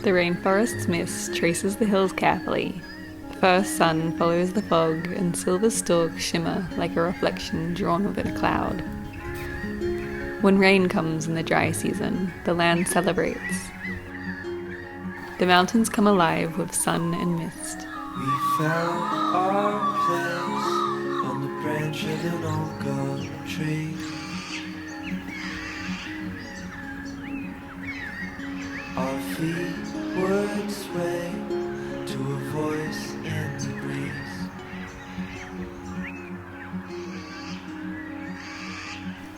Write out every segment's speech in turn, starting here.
The rainforest's mist traces the hills carefully. The first sun follows the fog, and silver stalks shimmer like a reflection drawn within a cloud. When rain comes in the dry season, the land celebrates. The mountains come alive with sun and mist. We found our place on the branch of an old gum tree. Our feet would sway to a voice in the breeze.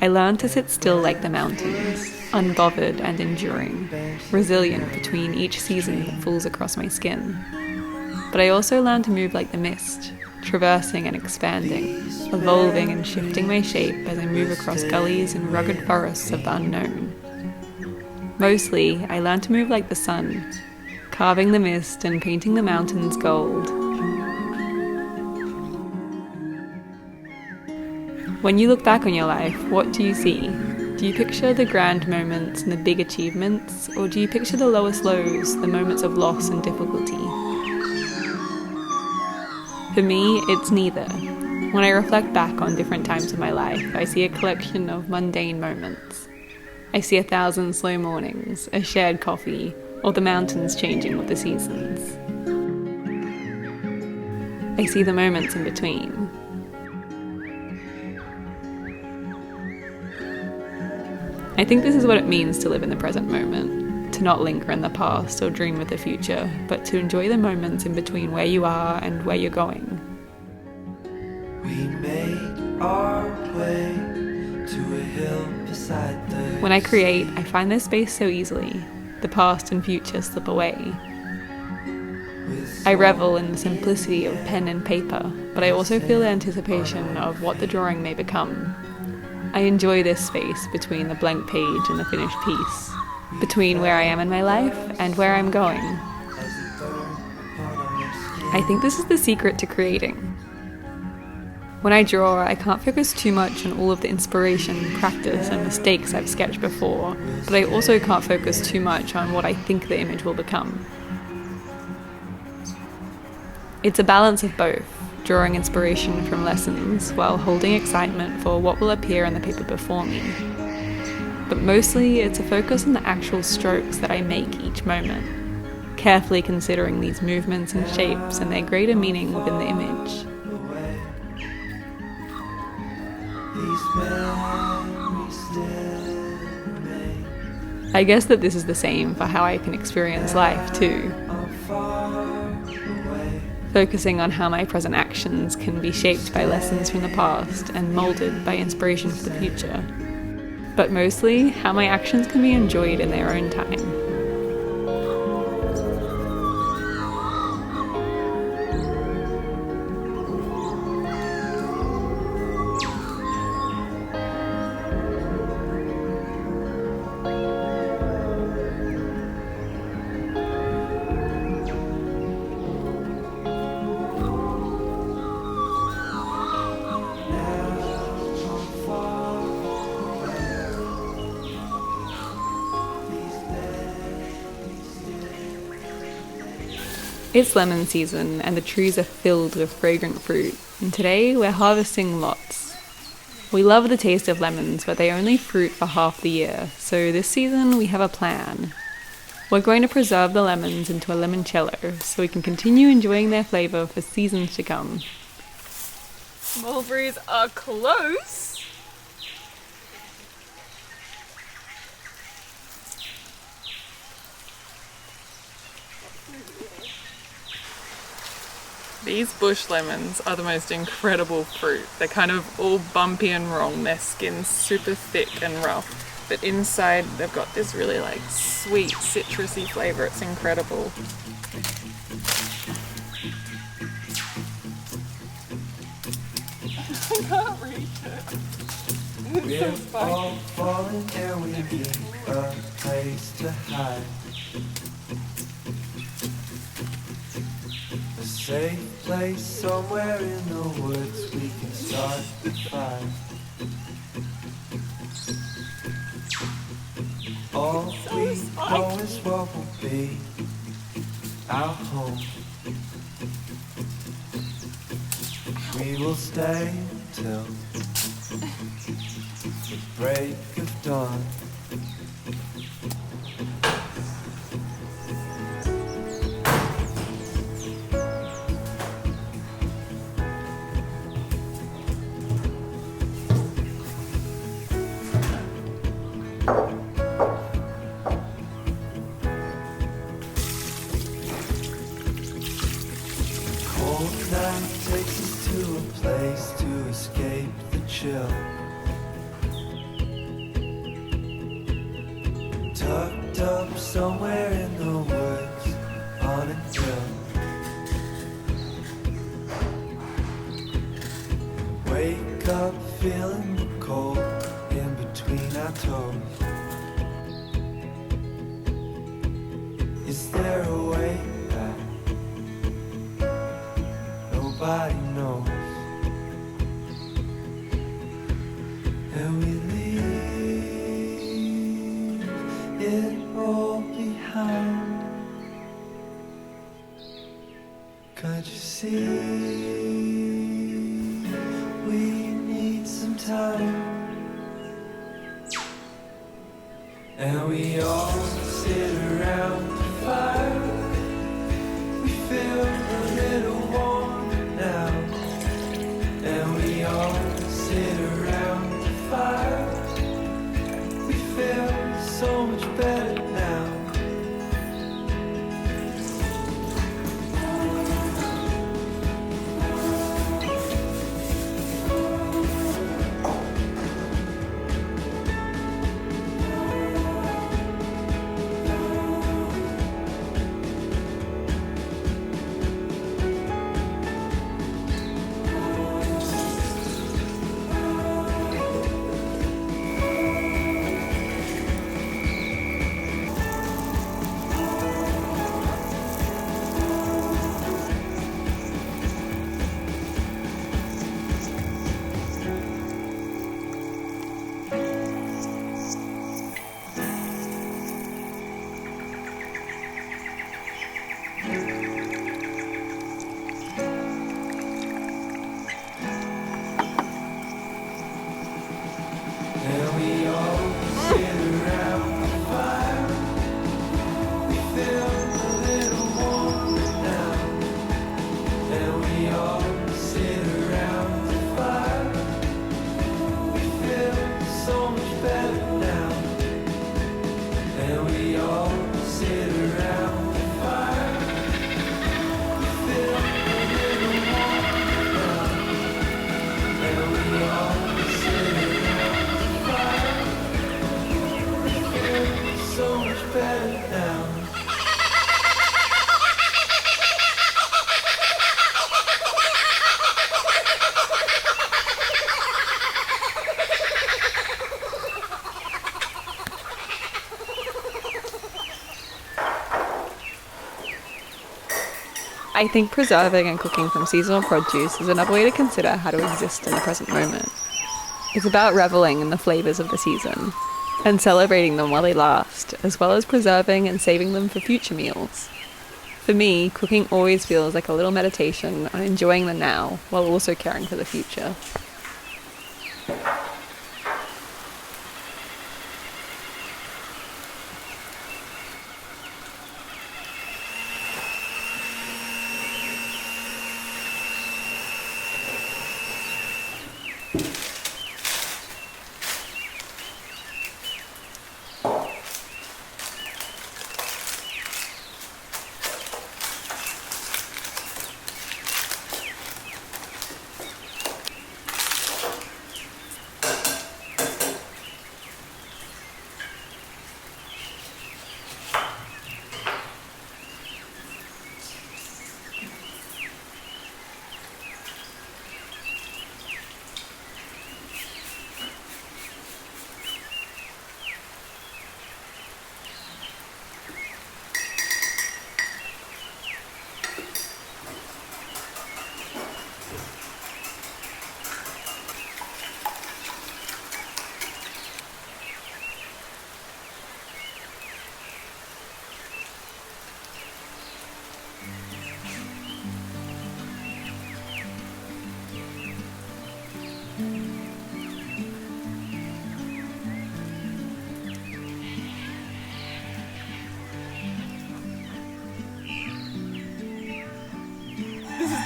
I learned to sit still like the mountains, unbothered and enduring, resilient between each season that falls across my skin. But I also learned to move like the mist, traversing and expanding, evolving and shifting my shape as I move across gullies and rugged forests of the unknown. Mostly, I learned to move like the sun, carving the mist and painting the mountains gold. When you look back on your life, what do you see? Do you picture the grand moments and the big achievements, or do you picture the lowest lows, the moments of loss and difficulty? For me, it's neither. When I reflect back on different times of my life, I see a collection of mundane moments. I see 1,000 slow mornings, a shared coffee, or the mountains changing with the seasons. I see the moments in between. I think this is what it means to live in the present moment, to not linger in the past or dream of the future, but to enjoy the moments in between where you are and where you're going. We made our way to a hill beside the When I create, I find this space so easily. The past and future slip away. I revel in the simplicity of pen and paper, but I also feel the anticipation of what the drawing may become. I enjoy this space between the blank page and the finished piece, between where I am in my life and where I'm going. I think this is the secret to creating. When I draw, I can't focus too much on all of the inspiration, practice, and mistakes I've sketched before, but I also can't focus too much on what I think the image will become. It's a balance of both, drawing inspiration from lessons while holding excitement for what will appear in the paper before me. But mostly, it's a focus on the actual strokes that I make each moment, carefully considering these movements and shapes and their greater meaning within the image. I guess that this is the same for how I can experience life too. Focusing on how my present actions can be shaped by lessons from the past and molded by inspiration for the future. But mostly, how my actions can be enjoyed in their own time. It's lemon season and the trees are filled with fragrant fruit, and today we're harvesting lots. We love the taste of lemons, but they only fruit for half the year, so this season we have a plan. We're going to preserve the lemons into a limoncello so we can continue enjoying their flavour for seasons to come. Mulberries are close! These bush lemons are the most incredible fruit. They're kind of all bumpy and wrong. Their skin's super thick and rough, but inside they've got this really like sweet citrusy flavour. It's incredible. I can't reach it. We're all falling and we need a place to hide. A safe place somewhere in the woods we can start the fire. All we know is what will be our home. We will stay till the break of dawn. Cold night takes us to a place to escape the chill. Tucked up somewhere in the woods on a hill. Wake up feeling the cold in between our toes. Is there a way back? Nobody knows. And we leave it all behind. Can't you see? We need some time. And we all sit around the fire. We feel a little warmer now. And we all sit around the fire. We feel so much better now. And we all sit around the fire. We feel a little warmer now. And we all sit around the fire. We feel so much better now. And we all sit around the fire. We feel a little warmer now. And we all sit around the fire. We feel so much better now. I think preserving and cooking from seasonal produce is another way to consider how to exist in the present moment. It's about reveling in the flavours of the season and celebrating them while they last, as well as preserving and saving them for future meals. For me, cooking always feels like a little meditation on enjoying the now while also caring for the future.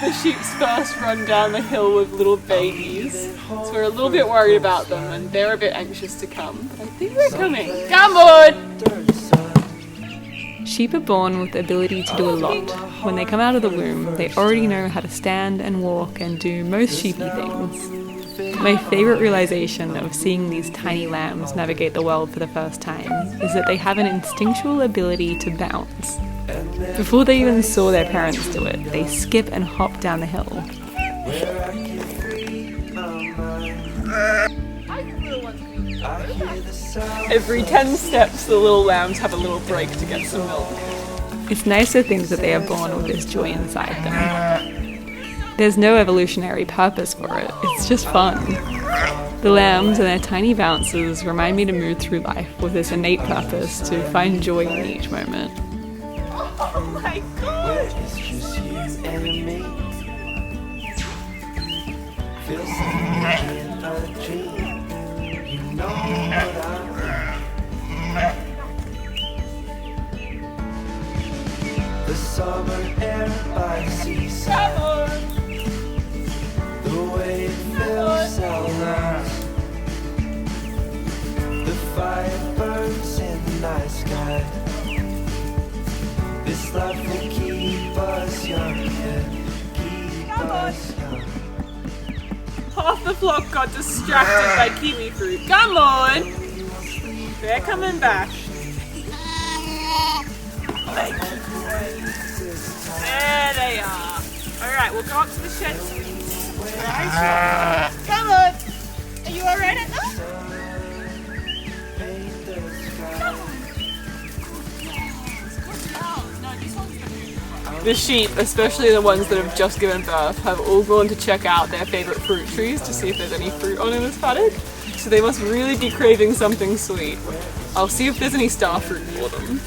the sheep's first run down the hill with little babies, so we're a little bit worried about them and they're a bit anxious to come. I think they're coming. Come on! Sheep are born with the ability to do a lot. When they come out of the womb, they already know how to stand and walk and do most sheepy things. My favourite realisation of seeing these tiny lambs navigate the world for the first time is that they have an instinctual ability to bounce. Before they even saw their parents do it, they skip and hop down the hill. Every 10 steps the little lambs have a little break to get some milk. It's nice to think that they are born with this joy inside them. There's no evolutionary purpose for it, it's just fun. The lambs and their tiny bounces remind me to move through life with this innate purpose to find joy in each moment. Oh my god! It's just you and me. Feels like in a dream. You know what I mean. The summer air by the seaside. The way it feels so nice. The fire burns in the night sky. This life will keep us young, yeah, keep us young. Half the flock got distracted by kiwi fruit. Come on! They're coming back. There they are. Alright, we'll go up to the shed. Come on! Are you alright at that? The sheep, especially the ones that have just given birth, have all gone to check out their favourite fruit trees to see if there's any fruit on in this paddock. So they must really be craving something sweet. I'll see if there's any star fruit for them.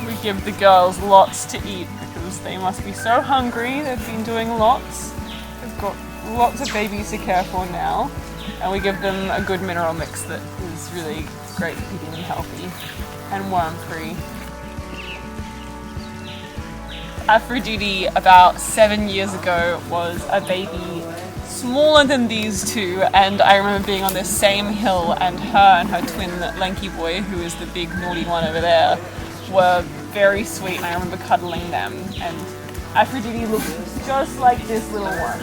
We give the girls lots to eat because they must be so hungry. They've been doing lots. They've got lots of babies to care for now. And we give them a good mineral mix that is really great for keeping them healthy and worm-free. Aphrodite, about 7 years ago, was a baby smaller than these two, and I remember being on this same hill, and her twin lanky boy, who is the big naughty one over there, were very sweet, and I remember cuddling them, and Aphrodite looked just like this little one.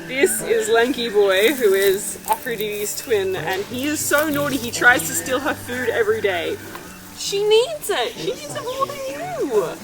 This is Lanky Boy, who is Aphrodite's twin, and he is so naughty, he tries to steal her food every day. She needs it! She needs it more than you!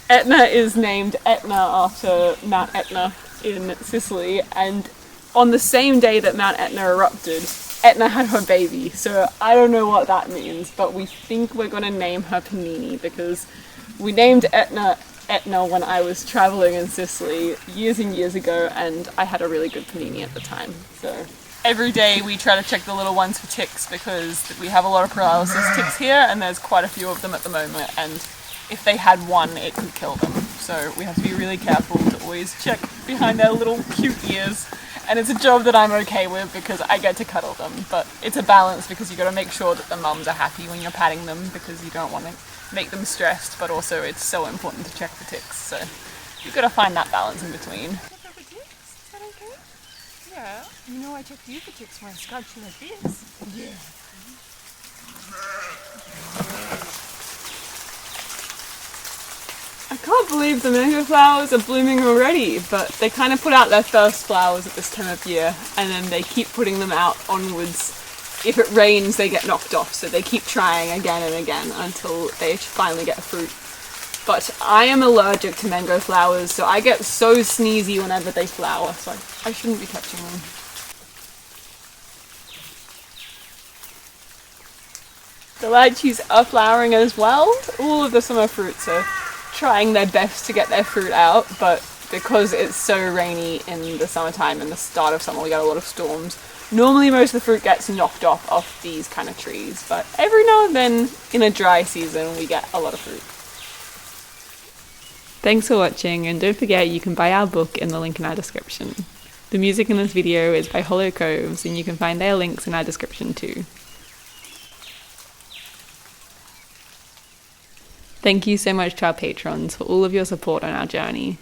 Etna is named Etna after Mount Etna in Sicily, and on the same day that Mount Etna erupted, Etna had her baby, so I don't know what that means, but we think we're going to name her Panini because we named Etna when I was traveling in Sicily years and years ago, and I had a really good panini at the time. So every day we try to check the little ones for ticks because we have a lot of paralysis ticks here, and there's quite a few of them at the moment, and if they had one it could kill them. So we have to be really careful to always check behind their little cute ears. And it's a job that I'm okay with because I get to cuddle them, but it's a balance because you got to make sure that the mums are happy when you're patting them because you don't want to make them stressed, but also it's so important to check for ticks, so you've got to find that balance in between. Check for ticks? Is that okay? Yeah, you know I checked you for ticks when I scratched you like this. Yeah. I can't believe the mango flowers are blooming already, but they kind of put out their first flowers at this time of year, and then they keep putting them out onwards. If it rains, they get knocked off, so they keep trying again and again until they finally get fruit. But I am allergic to mango flowers, so I get so sneezy whenever they flower, so I shouldn't be touching them. The lychees are flowering as well. All of the summer fruits are trying their best to get their fruit out, but because it's so rainy in the summertime and the start of summer, we get a lot of storms. Normally most of the fruit gets knocked off these kind of trees, but every now and then in a dry season we get a lot of fruit. Thanks for watching, and don't forget you can buy our book in the link in our description. The music in this video is by Hollow Coves, and you can find their links in our description too. Thank you so much to our patrons for all of your support on our journey.